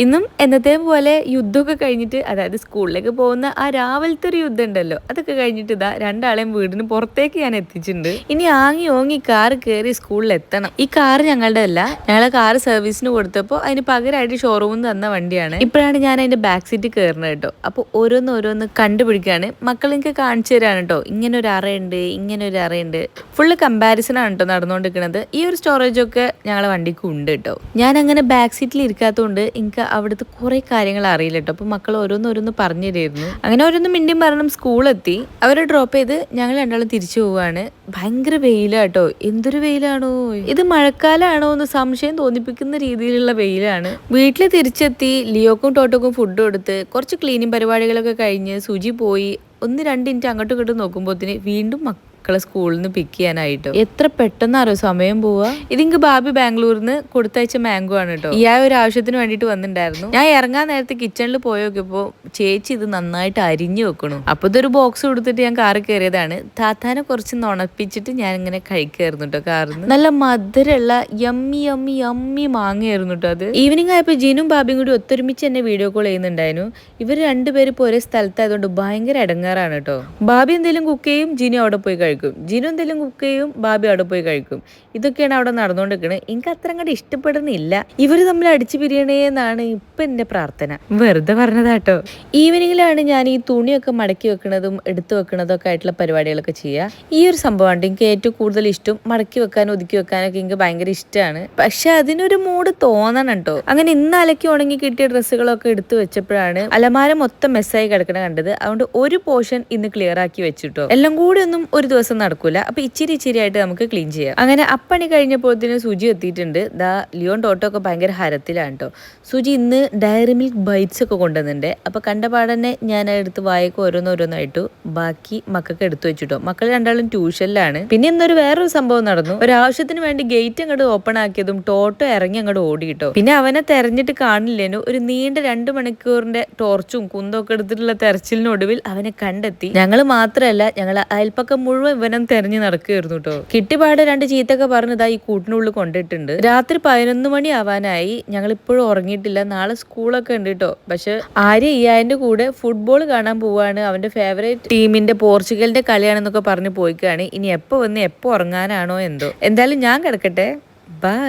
ഇന്നും എന്നത്തെ പോലെ യുദ്ധമൊക്കെ കഴിഞ്ഞിട്ട്, അതായത് സ്കൂളിലേക്ക് പോകുന്ന ആ രാവിലത്തെ ഒരു യുദ്ധം ഉണ്ടല്ലോ, അതൊക്കെ കഴിഞ്ഞിട്ട് ഇതാ രണ്ടാളെയും വീടിന് പുറത്തേക്ക് ഞാൻ എത്തിച്ചിട്ടുണ്ട്. ഇനി ആങ്ങി ഓങ്ങി കാറ് കയറി സ്കൂളിൽ എത്തണം. ഈ കാറ് ഞങ്ങളുടെ അല്ല, ഞങ്ങളെ കാറ് സർവീസിന് കൊടുത്തപ്പോൾ അതിന് പകരമായിട്ട് ഷോറൂമിൽ തന്ന വണ്ടിയാണ്. ഇപ്പോഴാണ് ഞാൻ അതിന്റെ ബാക്ക് സീറ്റ് കയറുന്നത് കേട്ടോ. അപ്പോൾ ഓരോന്ന് കണ്ടുപിടിക്കാണ്. മക്കൾ എനിക്ക് കാണിച്ചു തരാണ് കേട്ടോ. ഇങ്ങനെ ഒരു അറയുണ്ട്, ഇങ്ങനെ ഒരു അറയുണ്ട്. ഫുള്ള് കമ്പാരിസൺ ആണ് കേട്ടോ നടന്നുകൊണ്ടിരിക്കുന്നത്. ഈ ഒരു സ്റ്റോറേജ് ഒക്കെ ഞങ്ങളെ വണ്ടിക്ക് ഉണ്ട് കേട്ടോ. ഞാൻ അങ്ങനെ ബാക്ക് സീറ്റിൽ ഇരിക്കാത്തതുകൊണ്ട് എനിക്ക് അവിടുത്തെ കുറെ കാര്യങ്ങൾ അറിയില്ല കേട്ടോ. അപ്പൊ മക്കൾ ഓരോന്ന് പറഞ്ഞു തരുന്നു. അങ്ങനെ ഓരോന്ന് മിണ്ടിയും പറഞ്ഞു സ്കൂളെത്തി. അവരെ ഡ്രോപ്പ് ചെയ്ത് ഞങ്ങൾ രണ്ടാളും തിരിച്ചു പോവാണ്. ഭയങ്കര വെയിലാട്ടോ. എന്തൊരു വെയിലാണോ ഇത്, മഴക്കാലാണോ എന്ന് സംശയം തോന്നിപ്പിക്കുന്ന രീതിയിലുള്ള വെയിലാണ്. വീട്ടിൽ തിരിച്ചെത്തി ലിയോക്കും ടോട്ടോക്കും ഫുഡ് കൊടുത്ത് കുറച്ച് ക്ലീനിങ് പരിപാടികളൊക്കെ കഴിഞ്ഞ് സുജി പോയി 1-2 മിനിറ്റ് അങ്ങോട്ടും ഇങ്ങോട്ടും നോക്കുമ്പോത്തിന് വീണ്ടും മക്കളെ സ്കൂളിൽ നിന്ന് പിക്ക് ചെയ്യാനായിട്ടോ. എത്ര പെട്ടെന്നാരോ സമയം പോവാ. ഇതിങ്ക് ബാബി ബാംഗ്ലൂരിൽ നിന്ന് കൊടുത്തയച്ച മാംഗോ ആണ് കേട്ടോ. ഈ ഒരു ആവശ്യത്തിന് വേണ്ടിട്ട് വന്നിട്ടുണ്ടായിരുന്നു. ഞാൻ ഇറങ്ങാൻ നേരത്തെ കിച്ചണിൽ പോയി നോക്കിയപ്പോ ചേച്ചി ഇത് നന്നായിട്ട് അരിഞ്ഞു വെക്കണം. അപ്പൊ ഇതൊരു ബോക്സ് കൊടുത്തിട്ട് ഞാൻ കാറിൽ കയറിയതാണ്. താത്താനെ കുറച്ച് നുണപ്പിച്ചിട്ട് ഞാൻ ഇങ്ങനെ കഴിക്കായിരുന്നു കേട്ടോ. കാറിന്ന് നല്ല മധുരമുള്ള യമ്മി യമ്മി യമ്മി മാങ്ങയായിരുന്നു കേട്ടോ. അത് ഈവനിങ് ആയപ്പോ ജിനും ബാബിയും കൂടി ഒത്തൊരുമിച്ച് എന്നെ വീഡിയോ കോൾ ചെയ്യുന്നുണ്ടായിരുന്നു. ഇവർ രണ്ടുപേരും ഇപ്പോൾ ഒരേ സ്ഥലത്തായതുകൊണ്ട് ഭയങ്കര ഇടങ്ങാറാണ് കേട്ടോ. ബാബി എന്തെങ്കിലും കുക്ക് ചെയ്യും, ജിനു അവിടെ പോയി കഴിക്കും. ജിനു എന്തെങ്കിലും കുക്ക് ചെയ്യും, ബാബി അവിടെ പോയി കഴിക്കും. ഇതൊക്കെയാണ് അവിടെ നടന്നുകൊണ്ടിരിക്കുന്നത്. എനിക്ക് അത്ര അങ്ങോട്ട് ഇഷ്ടപ്പെടുന്നില്ല. ഇവര് തമ്മിൽ അടിച്ചു പിരിയണേ എന്നാണ് ഇപ്പൊ എന്റെ പ്രാർത്ഥന. വെറുതെ പറഞ്ഞതാട്ടോ. ഈവനിങ്ങിലാണ് ഞാൻ ഈ തുണിയൊക്കെ മടക്കി വെക്കുന്നതും എടുത്തു വെക്കുന്നതും ഒക്കെ ആയിട്ടുള്ള പരിപാടികളൊക്കെ ചെയ്യുക. ഈ ഒരു സംഭവമാണ് എനിക്ക് ഏറ്റവും കൂടുതൽ ഇഷ്ടം. മടക്കി വെക്കാനും ഒതുക്കി വെക്കാനൊക്കെ എനിക്ക് ഭയങ്കര ഇഷ്ടമാണ്. പക്ഷെ അതിനൊരു മൂഡ് തോന്നണം കേട്ടോ. അങ്ങനെ ഇന്ന് അലക്കി ഉണങ്ങി കിട്ടിയ ഡ്രസ്സുകളൊക്കെ എടുത്തു വെച്ചപ്പോഴാണ് അലമാര മൊത്തം മെസ്സായി കിടക്കണ കണ്ടത്. അതുകൊണ്ട് ഒരു പോർഷൻ ഇന്ന് ക്ലിയർ ആക്കി വെച്ചിട്ടോ. എല്ലാം കൂടി ഒന്നും ഒരു ദിവസം നടക്കൂല. അപ്പൊ ഇച്ചിരി ആയിട്ട് നമുക്ക് ക്ലീൻ ചെയ്യാം. അങ്ങനെ അപ്പണി കഴിഞ്ഞപ്പോഴത്തേന് സുജി എത്തിയിട്ടുണ്ട്. ദാ ലിയോൺ ടോട്ടോ ഒക്കെ ഭയങ്കര ഹരത്തിലാണ് കേട്ടോ. സുജി ഇന്ന് ഡയറി മിൽക്ക് ബൈറ്റ്സ് ഒക്കെ കൊണ്ടുവന്നിട്ടുണ്ട്. അപ്പൊ കണ്ടപാടന്നെ ഞാൻ എടുത്ത് വായിക്ക് ഓരോന്നായിട്ടു ബാക്കി മക്കൾക്ക് എടുത്തു വെച്ചിട്ടോ. മക്കൾ രണ്ടാളും ട്യൂഷനിലാണ്. പിന്നെ ഇന്നൊരു വേറൊരു സംഭവം നടന്നു. ഒരാവശ്യത്തിന് വേണ്ടി ഗേറ്റ് അങ്ങോട്ട് ഓപ്പൺ ആക്കിയതും ടോട്ടോ ഇറങ്ങി അങ്ങോട്ട് ഓടിയിട്ടോ. പിന്നെ അവനെ തെരഞ്ഞിട്ട് കാണില്ലേനു. ഒരു നീണ്ട 2 മണിക്കൂറിന്റെ ടോർച്ചും കുന്തൊക്കെ എടുത്തിട്ടുള്ള തെരച്ചിലിനൊടുവിൽ അവനെ കണ്ടെത്തി. ഞങ്ങൾ മാത്രമല്ല, ഞങ്ങൾ അയൽപ്പക്കം മുഴുവൻ ഇവനും തെരഞ്ഞു നടക്കുകയായിരുന്നു കേട്ടോ. കിട്ടിപ്പാട് 2 ചീത്തൊക്കെ പറഞ്ഞതാ ഈ കൂട്ടിനുള്ളിൽ കൊണ്ടിട്ടുണ്ട്. രാത്രി 11 മണി ആവാനായി. ഞങ്ങൾ ഇപ്പോഴും ഉറങ്ങിയിട്ടില്ല. നാളെ സ്കൂളൊക്കെ ഉണ്ട് കേട്ടോ. പക്ഷെ ആര്യ ഇയാന്റെ കൂടെ ഫുട്ബോൾ കാണാൻ പോവാണ്. അവന്റെ ഫേവറേറ്റ് ടീമിന്റെ പോർച്ചുഗലിന്റെ കളിയാണെന്നൊക്കെ പറഞ്ഞ് പോയിക്കാണ്. ഇനി എപ്പോ വന്ന് എപ്പോ ഉറങ്ങാനാണോ എന്തോ. എന്തായാലും ഞാൻ കിടക്കട്ടെ. ബൈ.